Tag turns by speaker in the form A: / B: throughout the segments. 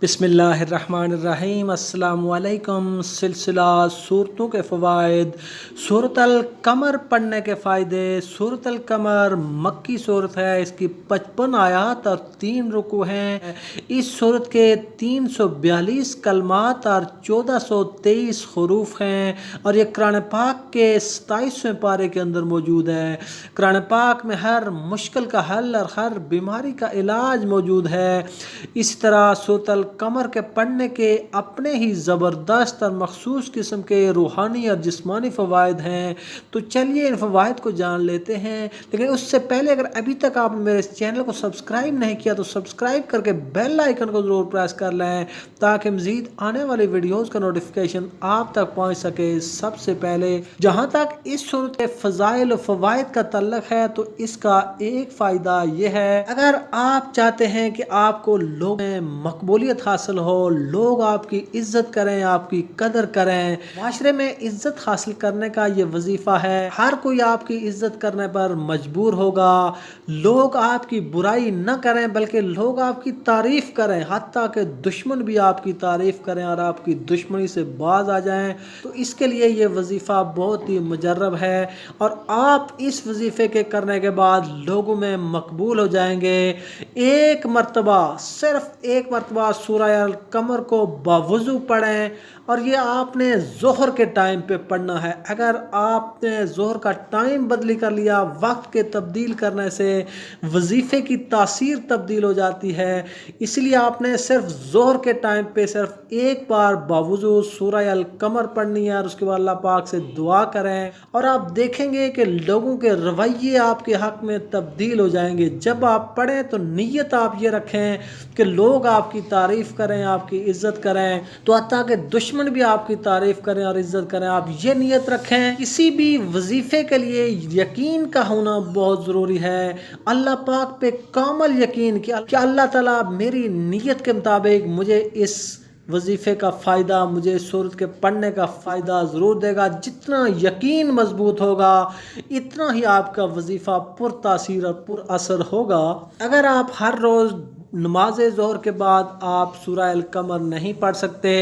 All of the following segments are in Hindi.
A: बिस्मिल्लाहिर्रहमानिर्रहीम। अस्सलामुअलैकुम। सिलसिला सूरतों के फ़वाइद, सूरत अल कमर पढ़ने के फ़ायदे। सूरत अल कमर मक्की सूरत है। इसकी 55 आयात और 3 रुकू हैं। इस सूरत के 342 कलमात और 1423 हरूफ हैं और ये कुरान पाक के 27वें पारे के अंदर मौजूद है। कुरान पाक में हर मुश्किल का हल और हर बीमारी का इलाज मौजूद है। इस तरह सूरत अल कमर के पढ़ने के अपने ही ज़बरदस्त और मखसूस किस्म के रूहानी और जिस्मानी फ़वाइद हैं। तो चलिए इन फ़वाइद को जान लेते हैं, लेकिन उससे पहले अगर अभी तक आपने मेरे इस चैनल को सब्सक्राइब नहीं किया तो सब्सक्राइब करके बेल आइकन को ज़रूर प्रेस कर लें ताकि मज़ीद आने वाली वीडियोज़ का नोटिफिकेशन आप तक पहुँच सके सबसे पहले। जहाँ तक इस सूरत के फ़ज़ाइल और फ़वाइद का तल्लक़ है तो इसका एक फ़ायदा यह है, अगर आप चाहते हैं कि आपको लोग मकबूलियत हासिल हो, लोग आपकी इज्जत करें, आपकी कदर करें, माशरे में इज्जत हासिल करने का ये वजीफा है। हर कोई आपकी इज्जत करने पर मजबूर होगा। लोग आपकी बुराई न करें बल्कि लोग आपकी तारीफ करें, हत्ता के दुश्मन भी आपकी तारीफ करें और आपकी दुश्मनी से बाज आ जाएं। तो इसके लिए ये वजीफा बहुत ही मुजर्रब है और आप इस वजीफे के करने के बाद लोगों में मकबूल हो जाएंगे। एक मरतबा, सिर्फ एक मरतबा सूरह अल कमर को बावुज़ू पढ़ें और ये आपने ज़ोहर के टाइम पे पढ़ना है। अगर आपने ज़ोहर का टाइम बदली कर लिया, वक्त के तब्दील करने से वजीफ़े की तासीर तब्दील हो जाती है। इसलिए आपने सिर्फ ज़ोहर के टाइम पे सिर्फ एक बार बावुज़ू सूरह अल कमर पढ़नी है और उसके बाद अल्लाह पाक से दुआ करें और आप देखेंगे कि लोगों के रवैये आपके हक़ में तब्दील हो जाएंगे। जब आप पढ़ें तो नीयत आप ये रखें कि लोग आपकी तारीफ़ करें, आपकी इज़्ज़त करें, तो हत्ता कि दुश्मन भी आपकी तारीफ़ करें और इज़्ज़त करें। आप ये नियत रखें। किसी भी वजीफ़े के लिए यकीन का होना बहुत ज़रूरी है। अल्लाह पाक पे कामल यकीन कि अल्लाह ताला मेरी नियत के मुताबिक मुझे इस वजीफ़े का फ़ायदा, मुझे सूरत के पढ़ने का फ़ायदा ज़रूर देगा। जितना यकीन मजबूत होगा इतना ही आपका वजीफ़ा पुरतासीर और पुर असर होगा। अगर आप हर रोज़ नमाज ज़ोहर के बाद आप सूरह अल कमर नहीं पढ़ सकते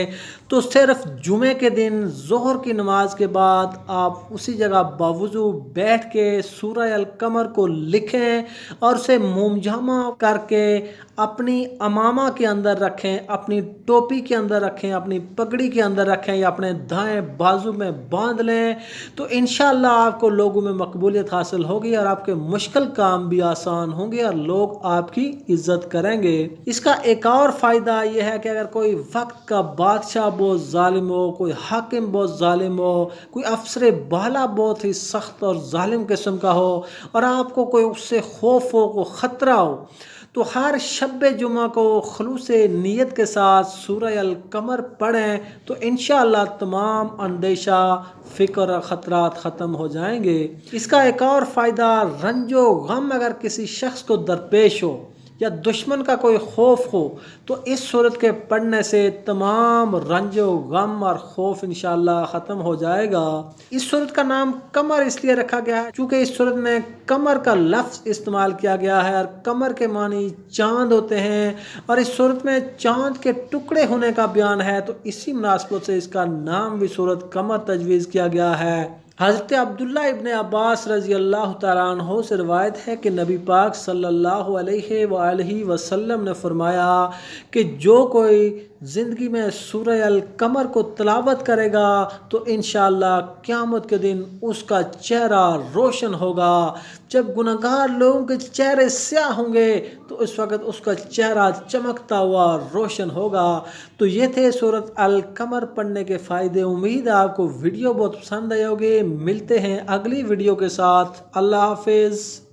A: तो सिर्फ जुमे के दिन ज़ोहर की नमाज के बाद आप उसी जगह बावुज़ू बैठ के सूरह अल कमर को लिखें और उसे मुमजामा करके अपनी अमामा के अंदर रखें, अपनी टोपी के अंदर रखें, अपनी पगड़ी के अंदर रखें या अपने दाएं बाजू में बांध लें। तो इंशाअल्लाह आपको लोगों में मकबूलियत हासिल होगी और आपके मुश्किल काम भी आसान होंगे और लोग आपकी इज्जत करेंगे। इसका एक और फ़ायदा यह है कि अगर कोई वक्त का बादशाह बहुत जालिम हो, कोई हाकिम बहुत जालिम हो, कोई अफसर बाला बहुत ही सख्त और जालिम किस्म का हो और आपको कोई उससे खौफ हो, को ख़तरा हो, तो हर शब्बे जुमा को खुलूस नीयत के साथ सूरह अल कमर पढ़ें तो इंशाअल्लाह तमाम अंदेशा, फ़िक्र और ख़तरात ख़त्म हो जाएंगे। इसका एक और फ़ायदा, रंजो गम अगर किसी शख्स को दरपेश हो या दुश्मन का कोई खौफ हो तो इस सूरत के पढ़ने से तमाम रंजो गम और खौफ इंशाअल्लाह ख़त्म हो जाएगा। इस सूरत का नाम कमर इसलिए रखा गया है क्योंकि इस सूरत में कमर का लफ्ज़ इस्तेमाल किया गया है और कमर के मानी चाँद होते हैं और इस सूरत में चाँद के टुकड़े होने का बयान है। तो इसी मुनासबत से इसका नाम भी सूरत कमर तजवीज़ किया गया है। हज़रत अब्दुल्ला इब्न अब्बास रज़ी अल्लाह तआला अन्हु से रिवायत है कि नबी पाक सल्लल्लाहु अलैहि वसल्लम ने फरमाया कि जो कोई ज़िंदगी में सूरह अल कमर को तिलावत करेगा तो इंशाअल्लाह क़यामत के दिन उसका चेहरा रोशन होगा। जब गुनहगार लोगों के चेहरे स्याह होंगे तो उस वक़्त उसका चेहरा चमकता हुआ रोशन होगा। तो ये थे सूरत अल कमर पढ़ने के फ़ायदे। उम्मीद है आपको वीडियो बहुत पसंद आई होगी। मिलते हैं अगली वीडियो के साथ। अल्लाह हाफ़िज़।